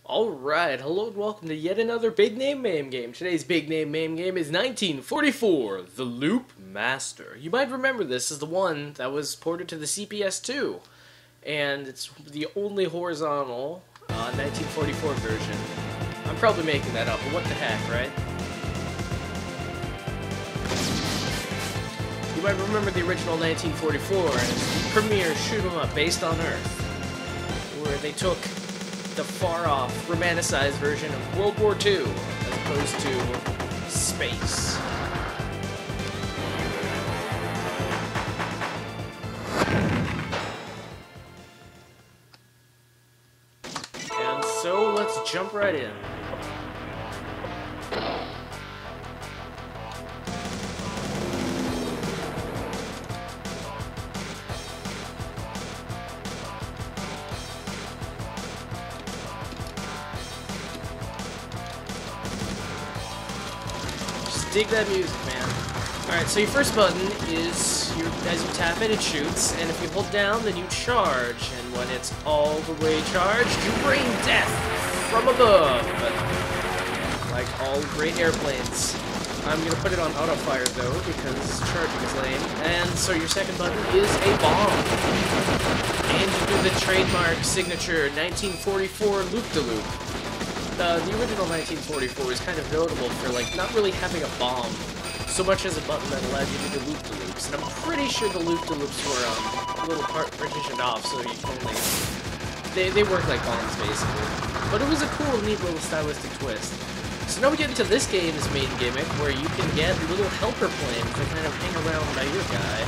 Alright, hello and welcome to yet another big name MAME game. Today's big name MAME game is 1944, The Loop Master. You might remember this as the one that was ported to the CPS2, and it's the only horizontal 1944 version. I'm probably making that up, but what the heck, right? You might remember the original 1944 as the premier shoot-'em-up based on Earth, where they took the far-off, romanticized version of World War II, as opposed to space. And so, let's jump right in. Dig that music, man. Alright, so your first button is, as you tap it, it shoots, and if you hold down, then you charge, and when it's all the way charged, you rain death from above. Like all great airplanes. I'm gonna put it on auto-fire, though, because charging is lame. And so your second button is a bomb. And you do the trademark signature 1944 loop-de-loop. The original 1944 is kind of notable for, like, not really having a bomb so much as a button that allowed you to do loop-de-loops. And I'm pretty sure the loop-de-loops were a little partitioned off, so you can only... They work like bombs, basically. But it was a cool, neat little stylistic twist. So now we get into this game's main gimmick, where you can get little helper planes that kind of hang around by your guy.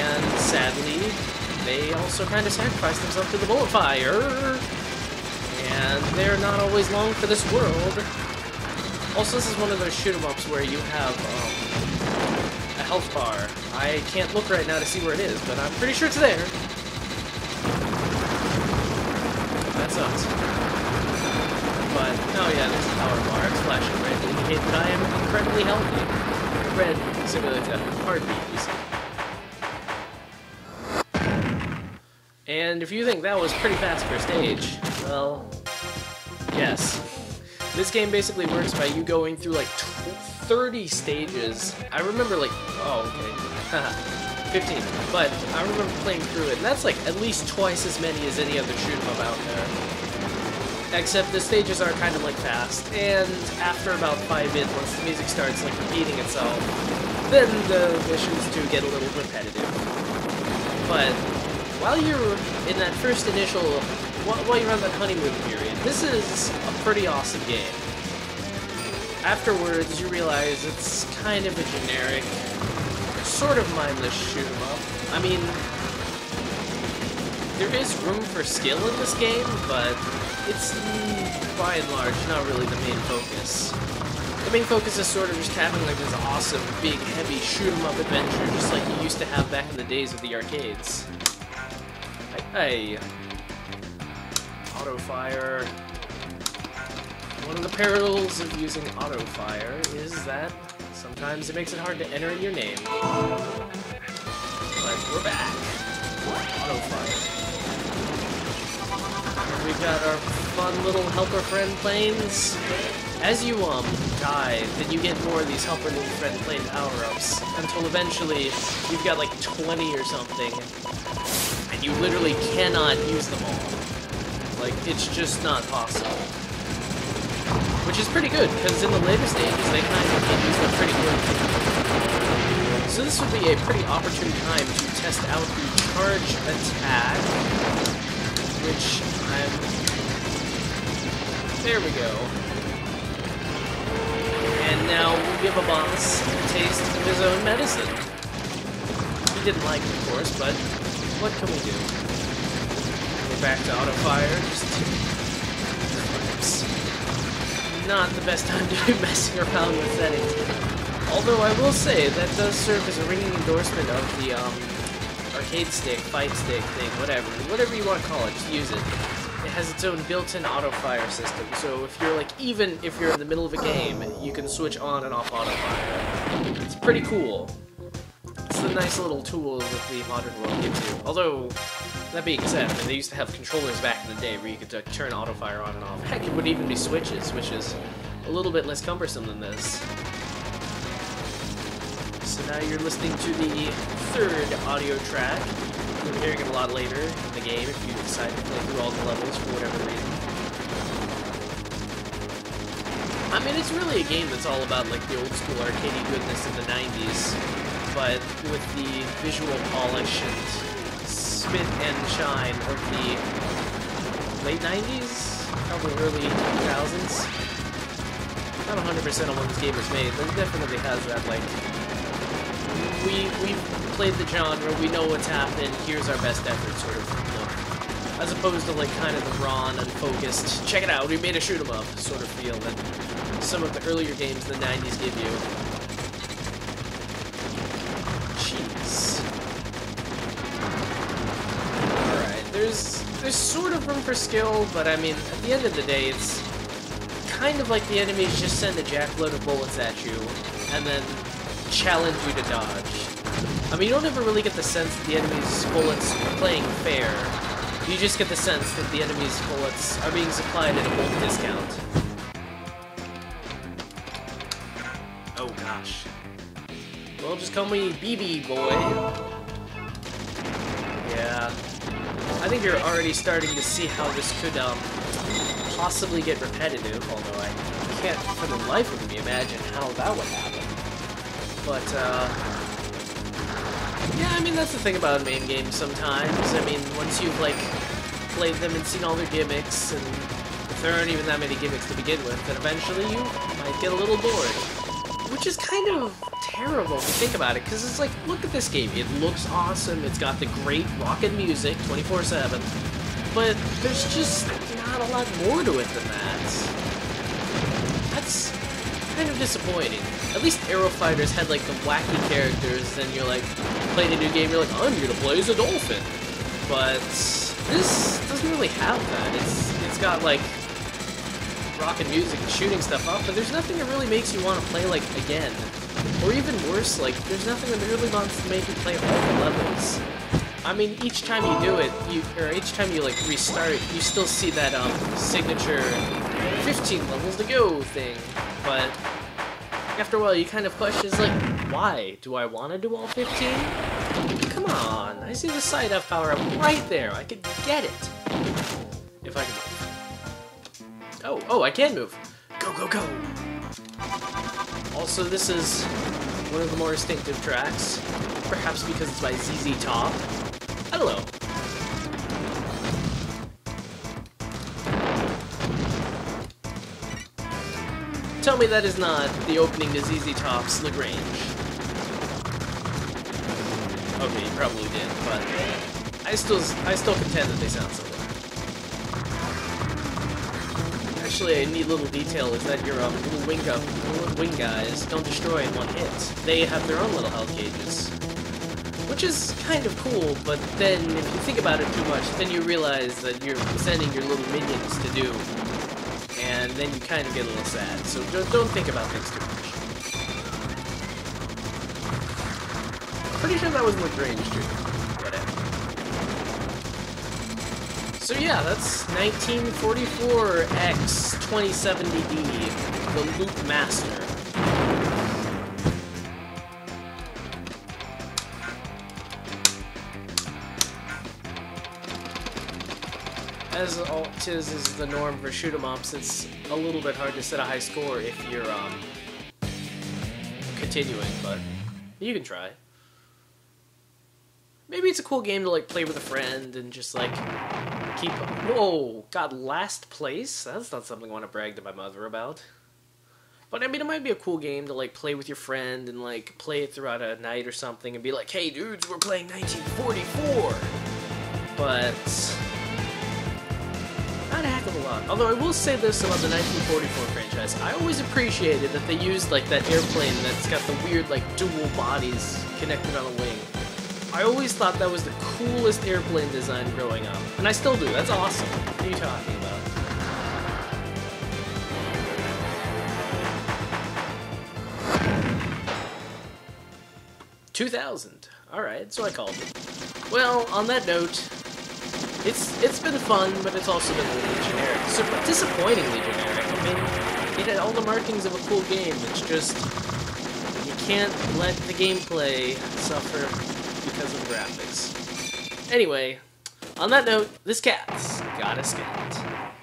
And, sadly, they also kind of sacrifice themselves to the bullet fire. And they're not always long for this world. Also, this is one of those shoot-'em-ups where you have a health bar. I can't look right now to see where it is, but I'm pretty sure it's there. That sucks. But, oh yeah, there's a power bar. It's flashing red to indicate that I am incredibly healthy. Red, similar to heartbeat, you see. And if you think that was pretty fast for a stage, well, yes. This game basically works by you going through like 30 stages. I remember like, oh, okay, 15. But I remember playing through it, and that's like at least twice as many as any other shoot-'em-up out there. Except the stages are kind of like fast, and after about 5 minutes, once the music starts like repeating itself, then the missions do get a little repetitive. But while you're in that first initial, while you're on that honeymoon period, this is a pretty awesome game. Afterwards, you realize it's kind of a generic, sort of mindless shoot-'em-up. I mean, there is room for skill in this game, but it's, by and large, not really the main focus. The main focus is sort of just having like this awesome, big, heavy shoot-'em-up adventure, just like you used to have back in the days of the arcades. Hey, auto-fire. One of the perils of using auto-fire is that sometimes it makes it hard to enter in your name. But we're back. Auto-fire. We've got our fun little helper friend planes. As you die, then you get more of these helper little friend plane power-ups until eventually you've got like 20 or something. And you literally cannot use them all. Like, it's just not possible. Which is pretty good, because in the later stages, they kind of can use them pretty quickly. So this would be a pretty opportune time to test out the charge attack, which there we go. And now we give a boss a taste of his own medicine. He didn't like it, of course, but what can we do? We're back to auto-fire, not the best time to be messing around with settings. Although I will say, that does serve as a ringing endorsement of the arcade stick, fight stick thing, whatever you want to call it, just use it. It has its own built-in auto-fire system, so if you're like, even if you're in the middle of a game, you can switch on and off auto-fire. It's pretty cool. It's the nice little tool that the modern world gives you. Although, that being said, I mean, they used to have controllers back in the day where you could turn auto-fire on and off. Heck, it would even be switches, which is a little bit less cumbersome than this. So now you're listening to the third audio track. You'll be hearing it a lot later in the game if you decide to play through all the levels for whatever reason. I mean, it's really a game that's all about, like, the old-school arcadey goodness of the 90s, but with the visual polish and spit and shine of the late 90s, probably early 2000s. Not 100% on when this game was made, but it definitely has that, like, we've played the genre, we know what's happened, here's our best effort sort of look. As opposed to, like, kind of the raw and unfocused, check it out, we made a shoot 'em up sort of feel that some of the earlier games in the 90s give you. Jeez. Alright, there's sort of room for skill, but I mean, at the end of the day, it's kind of like the enemies just send a jackload of bullets at you, and then challenge you to dodge. I mean, you don't ever really get the sense that the enemy's bullets are playing fair. You just get the sense that the enemy's bullets are being supplied at a bulk discount. Oh gosh. Well, just call me BB boy. Yeah. I think you're already starting to see how this could possibly get repetitive, although I can't for the life of me imagine how that would happen. But yeah, I mean, that's the thing about MAME games sometimes. I mean, once you've, like, played them and seen all their gimmicks, and if there aren't even that many gimmicks to begin with, then eventually you might get a little bored. Which is kind of terrible if you think about it, because it's like, look at this game. It looks awesome, it's got the great rockin' music 24/7, but there's just not a lot more to it than that. That's kind of disappointing. At least Aero Fighters had, like, the wacky characters, and you're like, playing a new game, you're like, I'm here to play as a dolphin. But this doesn't really have that. It's got, like, rockin' music and shooting stuff up, but there's nothing that really makes you want to play, like, again. Or even worse, like, there's nothing that really wants to make you play all the levels. I mean, each time you do it, or each time you, like, restart, you still see that, signature 15 levels to go thing, but after a while you kind of question, like, why? Do I want to do all 15? Come on, I see the side F power up right there, I could get it. If I can move. Oh, I can move. Go, go, go! Also, this is one of the more distinctive tracks, perhaps because it's by ZZ Top. Hello. Tell me that is not the opening to ZZ Top's Lagrange. Okay, you probably did, but I still contend that they sound similar. Actually, a neat little detail is that your little wing guys don't destroy in one hit. They have their own little health gauges. Which is kind of cool, but then if you think about it too much, then you realize that you're sending your little minions to do. And then you kind of get a little sad, so don't think about things too much. Pretty sure that was Lagrange too. Whatever. So yeah, that's 1944X 2070D, the Loop Master. As is the norm for shoot 'em ups, it's a little bit hard to set a high score if you're continuing, but you can try. Maybe it's a cool game to, like, play with a friend and just, like, keep... Whoa! Got last place? That's not something I want to brag to my mother about. But, I mean, it might be a cool game to, like, play with your friend and, like, play it throughout a night or something and be like, hey, dudes, we're playing 1944! But... not a heck of a lot. Although I will say this about the 1944 franchise. I always appreciated that they used, like, that airplane that's got the weird, like, dual bodies connected on a wing. I always thought that was the coolest airplane design growing up. And I still do. That's awesome. What are you talking about? $2,000. Alright, so I called it. Well, on that note, It's been fun, but it's also been a little generic. Disappointingly generic. I mean, it had all the markings of a cool game. It's just you can't let the gameplay suffer because of graphics. Anyway, on that note, this cat's got a scat.